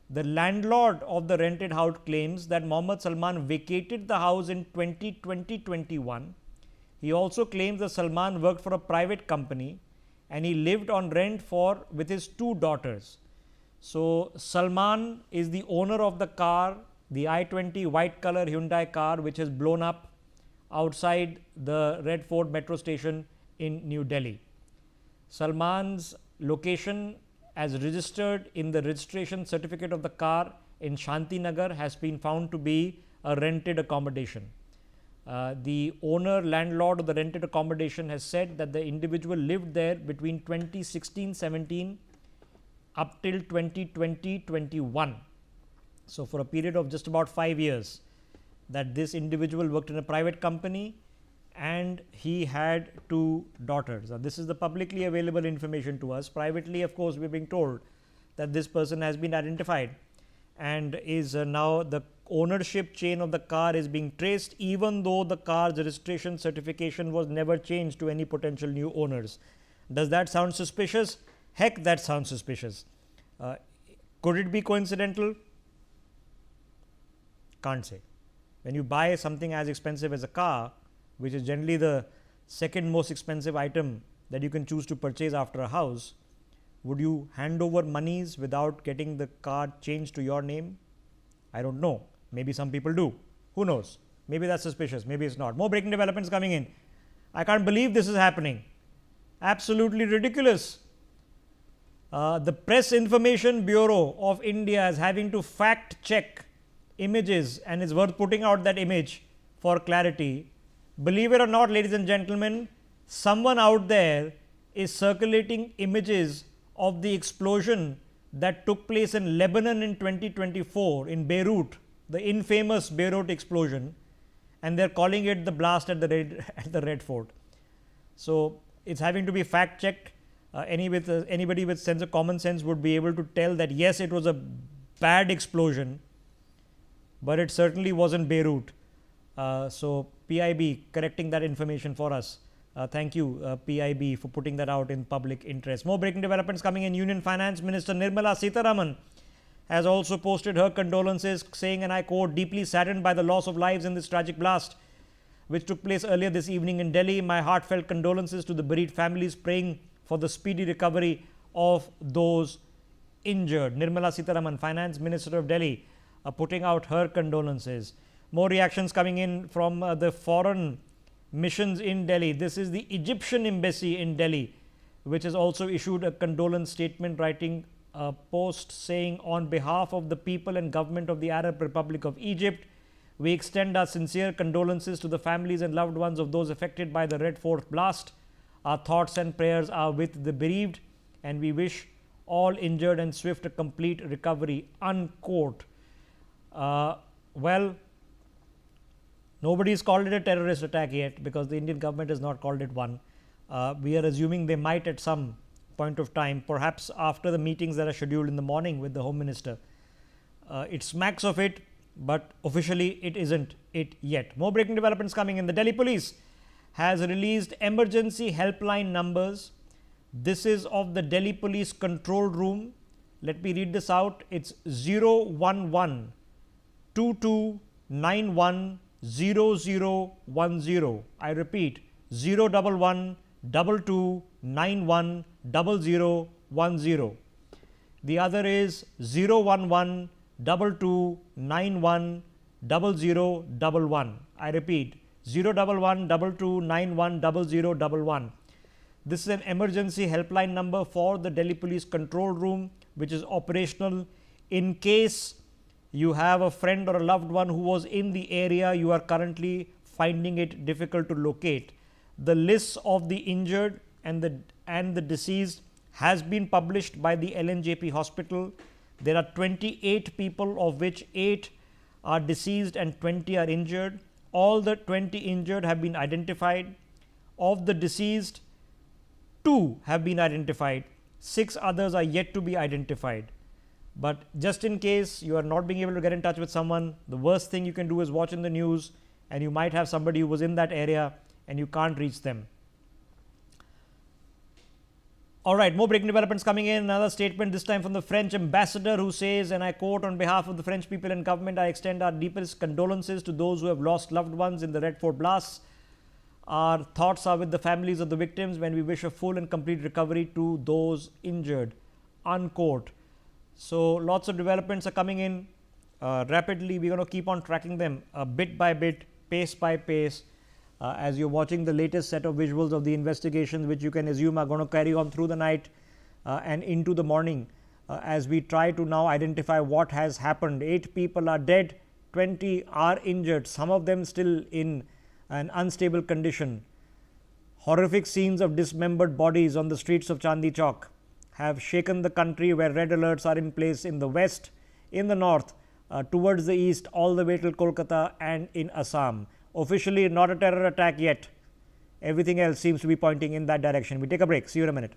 The landlord of the rented house claims that Mohammed Salman vacated the house in 2020-21. He also claims that Salman worked for a private company and he lived on rent with his 2 daughters. So, Salman is the owner of the car, the I-20 white color Hyundai car, which has blown up outside the Red Fort metro station in New Delhi. Salman's location as registered in the registration certificate of the car in Shanti Nagar has been found to be a rented accommodation. The owner, landlord of the rented accommodation has said that the individual lived there between 2016-17 up till 2020-21. So, for a period of just about 5 years, that this individual worked in a private company and he had 2 daughters. Now, this is the publicly available information to us. Privately, of course, we are being told that this person has been identified and is now the ownership chain of the car is being traced, even though the car's registration certification was never changed to any potential new owners. Does that sound suspicious? Heck, that sounds suspicious. Could it be coincidental? Can't say. When you buy something as expensive as a car, which is generally the second most expensive item that you can choose to purchase after a house, would you hand over monies without getting the car changed to your name? I don't know. Maybe some people do. Who knows? Maybe that's suspicious. Maybe it's not. More breaking developments coming in. I can't believe this is happening. Absolutely ridiculous. The Press Information Bureau of India is having to fact check images and is worth putting out that image for clarity. Believe it or not, ladies and gentlemen, someone out there is circulating images of the explosion that took place in Lebanon in 2024 in Beirut, the infamous Beirut explosion, and they're calling it the blast at the Red Fort. So, it's having to be fact checked. Anybody with sense of common sense would be able to tell that yes, it was a bad explosion, but it certainly wasn't Beirut. So, PIB correcting that information for us. Thank you, PIB, for putting that out in public interest. More breaking developments coming in. Union Finance Minister Nirmala Sitharaman has also posted her condolences, saying, and I quote, "Deeply saddened by the loss of lives in this tragic blast, which took place earlier this evening in Delhi. My heartfelt condolences to the bereaved families, praying for the speedy recovery of those injured." Nirmala Sitharaman, Finance Minister of Delhi, putting out her condolences. More reactions coming in from the foreign missions in Delhi. This is the Egyptian embassy in Delhi, which has also issued a condolence statement, writing a post saying, "On behalf of the people and government of the Arab Republic of Egypt, we extend our sincere condolences to the families and loved ones of those affected by the Red Fort blast. Our thoughts and prayers are with the bereaved, and we wish all injured and swift a complete recovery." Unquote. Well, nobody has called it a terrorist attack yet, because the Indian government has not called it one. We are assuming they might at some point of time, perhaps after the meetings that are scheduled in the morning with the Home Minister. It smacks of it, but officially it isn't it yet. More breaking developments coming in. The Delhi Police has released emergency helpline numbers This is of the Delhi Police Control Room. Let me read this out. It's 011 2291 0010. I repeat, 011 2291 0010. The other is 011 2291 0011. I repeat, 011 2291 0011. This is an emergency helpline number for the Delhi Police Control Room, which is operational in case you have a friend or a loved one who was in the area. You are currently finding it difficult to locate. The lists of the injured and the deceased has been published by the LNJP hospital. There are 28 people, of which 8 are deceased and 20 are injured. All the 20 injured have been identified. Of the deceased, 2 have been identified. 6 others are yet to be identified. But just in case you are not being able to get in touch with someone, the worst thing you can do is watch in the news, and you might have somebody who was in that area and you can't reach them. All right, more breaking developments coming in. Another statement, this time from the French ambassador, who says, and I quote, "On behalf of the French people and government, I extend our deepest condolences to those who have lost loved ones in the Red Fort blasts. Our thoughts are with the families of the victims when we wish a full and complete recovery to those injured." Unquote. So lots of developments are coming in rapidly. We're going to keep on tracking them bit by bit, pace by pace, as you're watching the latest set of visuals of the investigations, which you can assume are going to carry on through the night and into the morning, as we try to now identify what has happened. 8 people are dead, 20 are injured, some of them still in an unstable condition. Horrific scenes of dismembered bodies on the streets of Chandni Chowk have shaken the country, where red alerts are in place in the west, in the north, towards the east, all the way till Kolkata and in Assam. Officially not a terror attack yet. Everything else seems to be pointing in that direction. We take a break. See you in a minute.